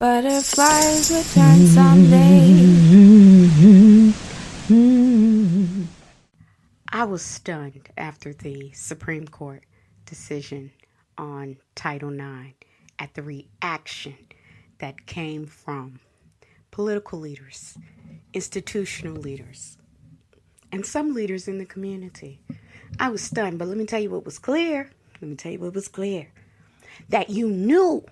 Butterflies return someday. I was stunned after the Supreme Court decision on Title IX at the reaction that came from political leaders, institutional leaders, and some leaders in the community. I was stunned, but let me tell you what was clear. That you knew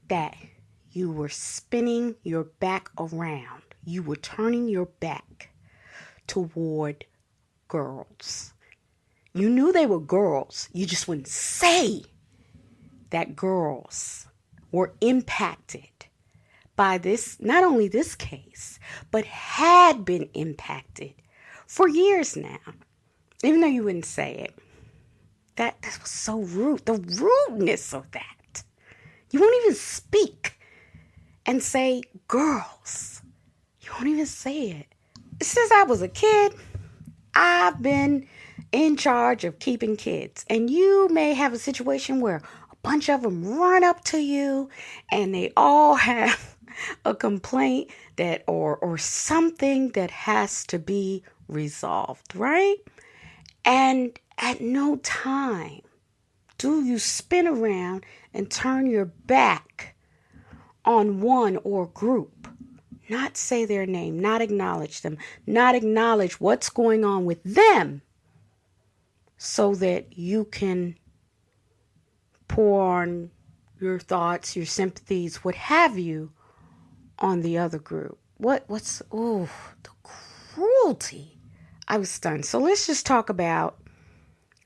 that you were spinning your back around. You were turning your back toward girls. You knew they were girls. You just wouldn't say that girls were impacted by this, not only this case, but had been impacted for years now. Even though you wouldn't say it. That was so rude. The rudeness of that. You won't even speak and say girls. You won't even say it. Since I was a kid, I've been in charge of keeping kids. And you may have a situation where a bunch of them run up to you and they all have a complaint that or something that has to be resolved, right? And at no time do you spin around and turn your back on one or group, not say their name, not acknowledge them, not acknowledge what's going on with them so that you can pour on your thoughts, your sympathies, what have you, on the other group. The cruelty. I was stunned. So let's just talk about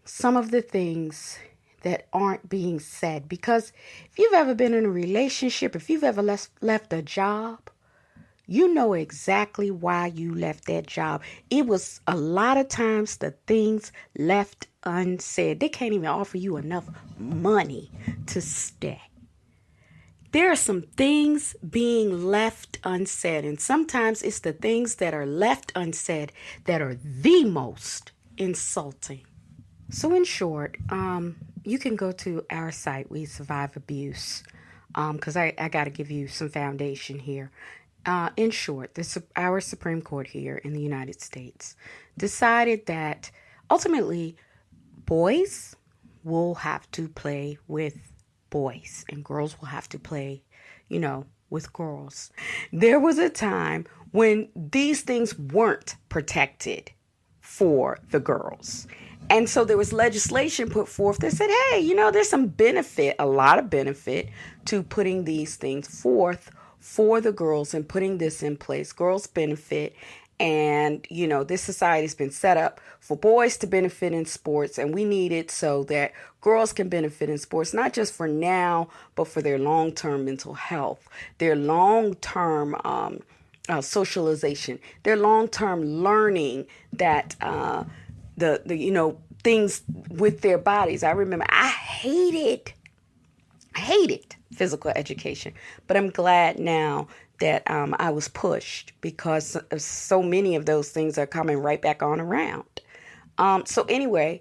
some of the things that aren't being said. Because if you've ever been in a relationship, if you've ever left a job, you know exactly why you left that job. It was a lot of times the things left unsaid. They can't even offer you enough money to stay. There are some things being left unsaid, and sometimes it's the things that are left unsaid that are the most insulting. So in short, you can go to our site, We Survive Abuse, because I got to give you some foundation here. In short, our Supreme Court here in the United States decided that ultimately boys will have to play with boys and girls will have to play, with girls. There was a time when these things weren't protected for the girls. And so there was legislation put forth that said, hey, there's some benefit, a lot of benefit to putting these things forth for the girls and putting this in place. Girls benefit. And, this society's been set up for boys to benefit in sports, and we need it so that girls can benefit in sports, not just for now, but for their long-term mental health, their long-term socialization, their long-term learning that the things with their bodies. I remember I hated physical education, but I'm glad now that I was pushed because so many of those things are coming right back on around. So anyway,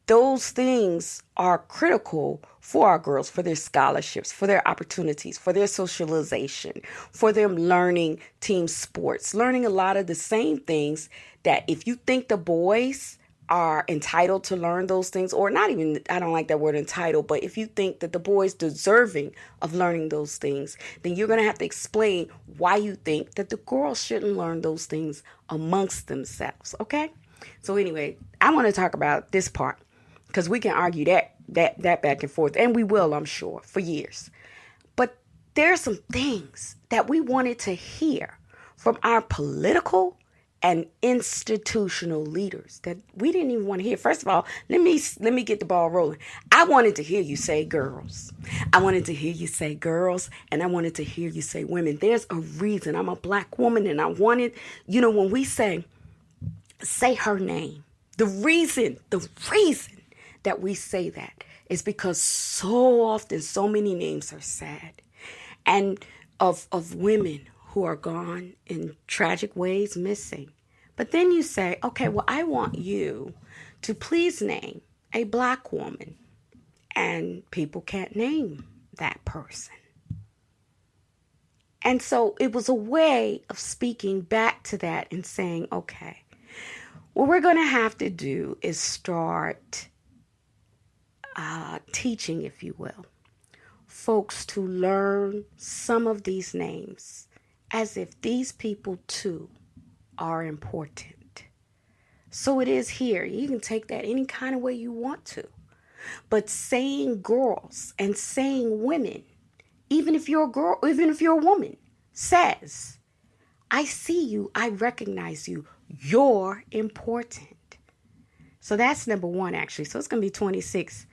those things are critical for our girls, for their scholarships, for their opportunities, for their socialization, for them learning team sports, learning a lot of the same things that if you think the boys are entitled to learn those things, or not even, I don't like that word entitled, but if you think that the boy's deserving of learning those things, then you're going to have to explain why you think that the girls shouldn't learn those things amongst themselves, okay? So anyway, I want to talk about this part because we can argue that back and forth, and we will, I'm sure, for years. But there are some things that we wanted to hear from our political and institutional leaders that we didn't even want to hear. First of all, let me get the ball rolling. I wanted to hear you say girls. I wanted to hear you say girls, and I wanted to hear you say women. There's a reason. I'm a black woman, and I wanted, when we say her name, the reason that we say that is because so often so many names are said, and of women who are gone in tragic ways, missing. But then you say, okay, well, I want you to please name a black woman. And people can't name that person. And so it was a way of speaking back to that and saying, okay, what we're going to have to do is start teaching, if you will, folks to learn some of these names as if these people too are important. So it is here. You can take that any kind of way you want to. But saying girls and saying women, even if you're a girl, even if you're a woman, says, I see you, I recognize you, you're important. So that's number one, actually. So it's going to be 26.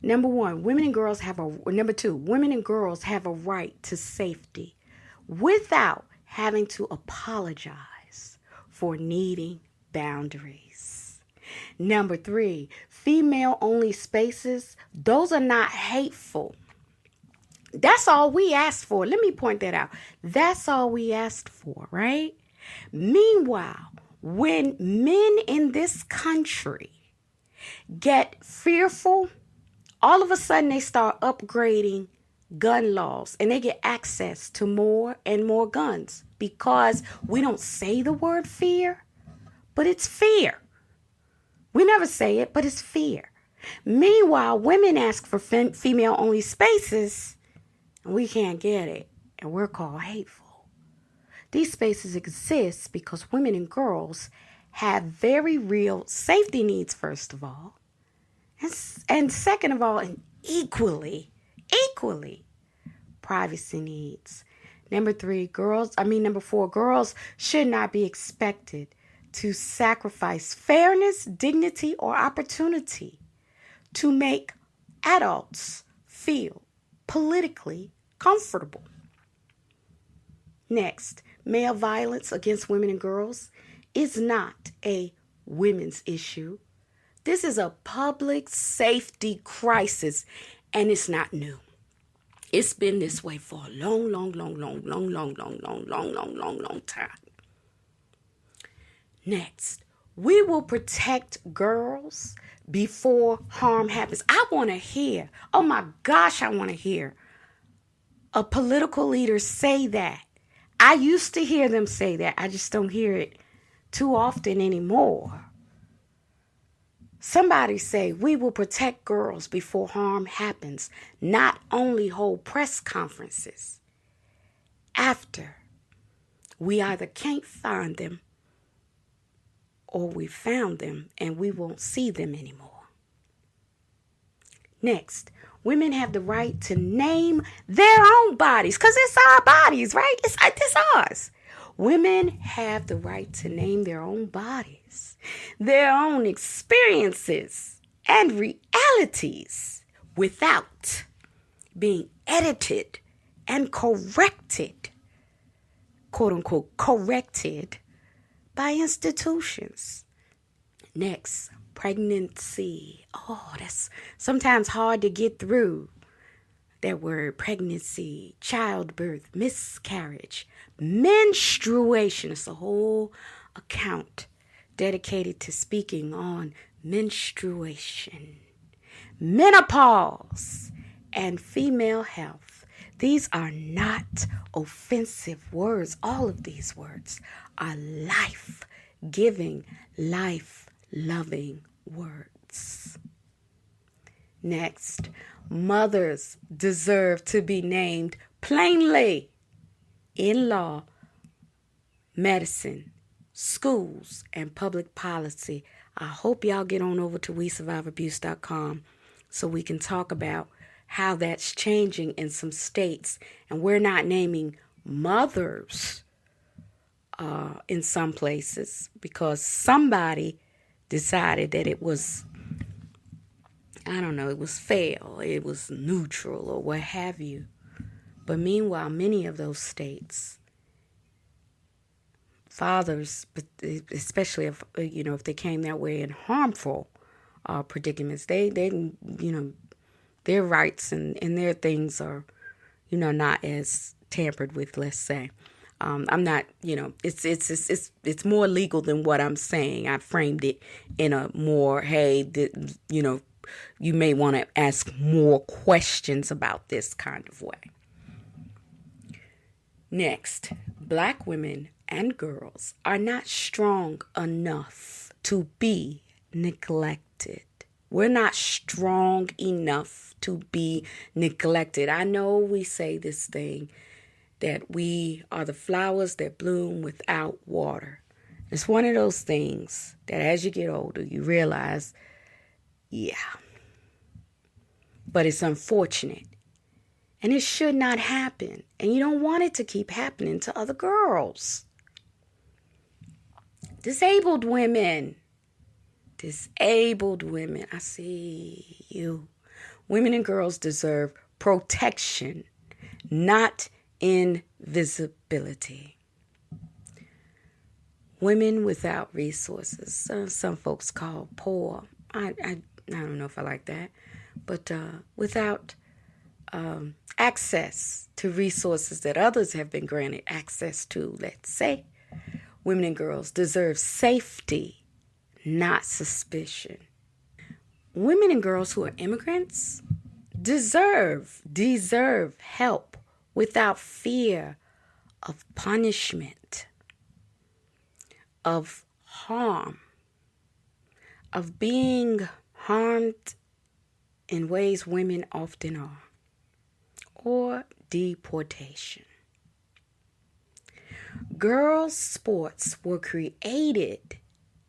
Number one, women and girls have number two, women and girls have a right to safety without having to apologize for needing boundaries. Number three, female-only spaces, those are not hateful. That's all we asked for. Let me point that out. That's all we asked for, right? Meanwhile, when men in this country get fearful, all of a sudden they start upgrading gun laws and they get access to more and more guns because we don't say the word fear, but it's fear. We never say it, but it's fear. Meanwhile, women ask for female-only spaces and we can't get it, and we're called hateful. These spaces exist because women and girls have very real safety needs, first of all, and second of all, and equally, privacy needs. Number four, girls should not be expected to sacrifice fairness, dignity, or opportunity to make adults feel politically comfortable. Next, male violence against women and girls is not a women's issue. This is a public safety crisis, and it's not new. It's been this way for a long time. Next, we will protect girls before harm happens. I want to hear, oh my gosh, I want to hear a political leader say that. I used to hear them say that. I just don't hear it too often anymore. Somebody say, we will protect girls before harm happens. Not only hold press conferences after we either can't find them or we found them and we won't see them anymore. Next, women have the right to name their own bodies because it's our bodies, right? It's ours. Women have the right to name their own bodies, their own experiences and realities without being edited and corrected, quote unquote, corrected by institutions. Next, pregnancy. Oh, that's sometimes hard to get through. That word, pregnancy, childbirth, miscarriage, menstruation. It's a whole account dedicated to speaking on menstruation, menopause, and female health. These are not offensive words. All of these words are life-giving, life-loving words. Next, mothers deserve to be named plainly in law, medicine, schools, and public policy. I hope y'all get on over to WeSurviveAbuse.com so we can talk about how that's changing in some states. And we're not naming mothers in some places because somebody decided that it was, I don't know, it was fair, it was neutral, or what have you. But meanwhile, many of those states, fathers, especially if they came that way in harmful predicaments, they their rights and their things are, not as tampered with, let's say. I'm not, it's more legal than what I'm saying. I framed it in a more, you may want to ask more questions about this kind of way. Next, black women and girls are not strong enough to be neglected. We're not strong enough to be neglected. I know we say this thing that we are the flowers that bloom without water. It's one of those things that as you get older, you realize, yeah. But it's unfortunate. And it should not happen. And you don't want it to keep happening to other girls. Disabled women. Disabled women. I see you. Women and girls deserve protection, not invisibility. Women without resources. Some folks call poor. I don't know if I like that. But without access to resources that others have been granted access to, let's say, women and girls deserve safety, not suspicion. Women and girls who are immigrants deserve help without fear of punishment, of harm, of being harmed in ways women often are, or deportation. Girls' sports were created,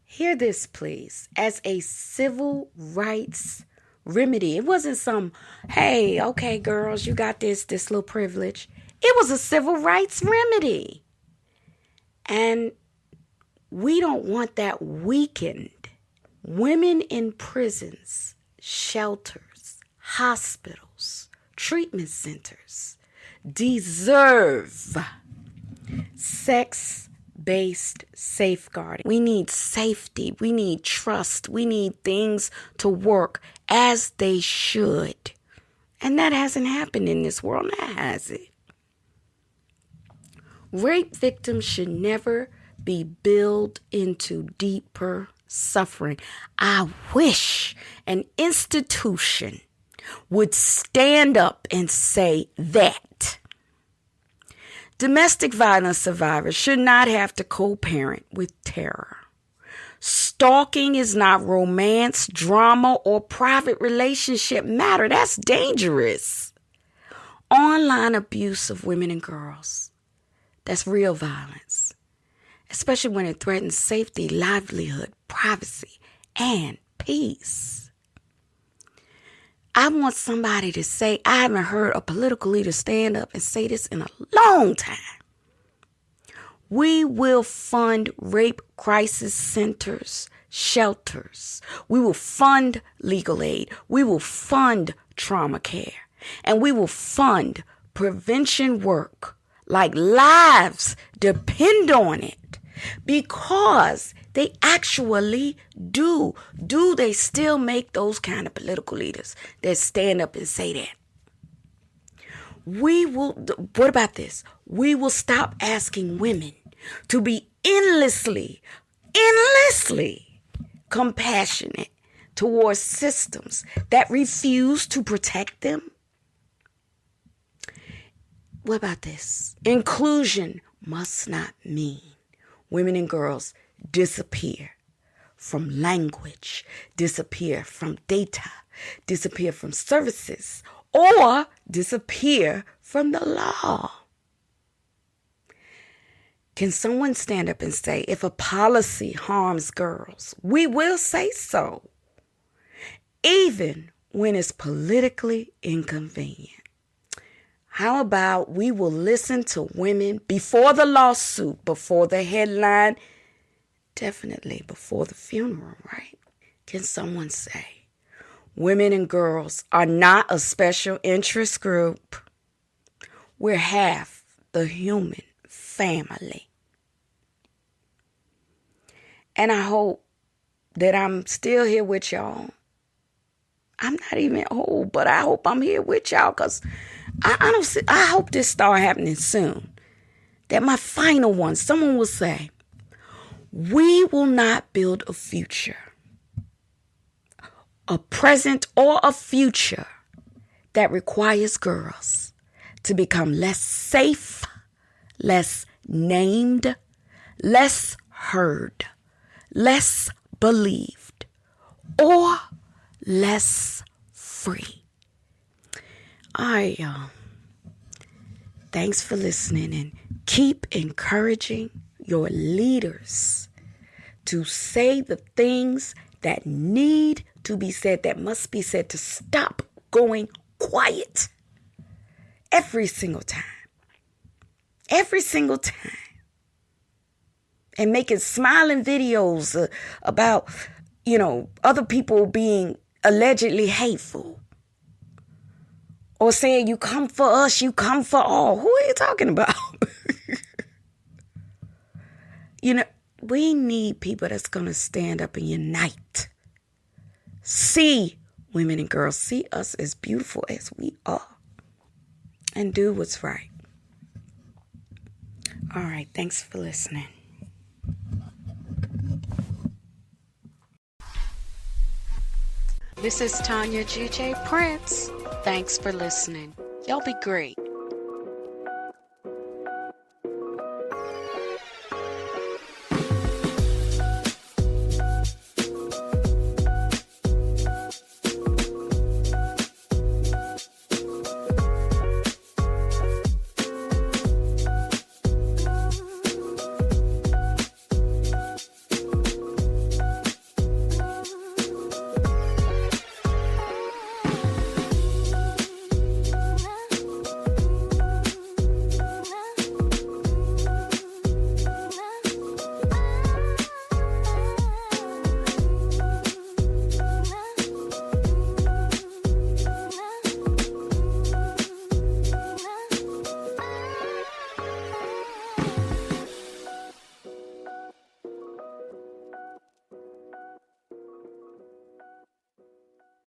hear this please, as a civil rights remedy. It wasn't some, hey, okay, girls, you got this little privilege. It was a civil rights remedy. And we don't want that weakened. Women in prisons, shelters, hospitals, treatment centers deserve sex-based safeguarding. We need safety. We need trust. We need things to work as they should. And that hasn't happened in this world now, has it? Rape victims should never be billed into deeper suffering. I wish an institution would stand up and say that. Domestic violence survivors should not have to co-parent with terror. Stalking is not romance, drama, or private relationship matter. That's dangerous. Online abuse of women and girls, that's real violence, especially when it threatens safety, livelihood, privacy, and peace. I want somebody to say, I haven't heard a political leader stand up and say this in a long time. We will fund rape crisis centers, shelters. We will fund legal aid. We will fund trauma care. And we will fund prevention work like lives depend on it, because they actually do. Do they still make those kind of political leaders that stand up and say that? What about this? We will stop asking women to be endlessly compassionate towards systems that refuse to protect them. What about this? Inclusion must not mean women and girls disappear from language, disappear from data, disappear from services, or disappear from the law. Can someone stand up and say, if a policy harms girls, we will say so, even when it's politically inconvenient? How about we will listen to women before the lawsuit, before the headline, definitely before the funeral, right? Can someone say, women and girls are not a special interest group? We're half the human family. And I hope that I'm still here with y'all. I'm not even old, but I hope I'm here with y'all, because I hope this start happening soon. That my final one, someone will say, we will not build a future, a present or a future that requires girls to become less safe, less named, less heard, less believed, or less free. Thanks for listening, and keep encouraging your leaders to say the things that need to be said, that must be said, to stop going quiet every single time. Every single time. And making smiling videos about, other people being allegedly hateful. Or saying, you come for us, you come for all. Who are you talking about? We need people that's going to stand up and unite. See women and girls, see us as beautiful as we are. And do what's right. All right, thanks for listening. This is Tanya G.J. Prince. Thanks for listening. Y'all be great.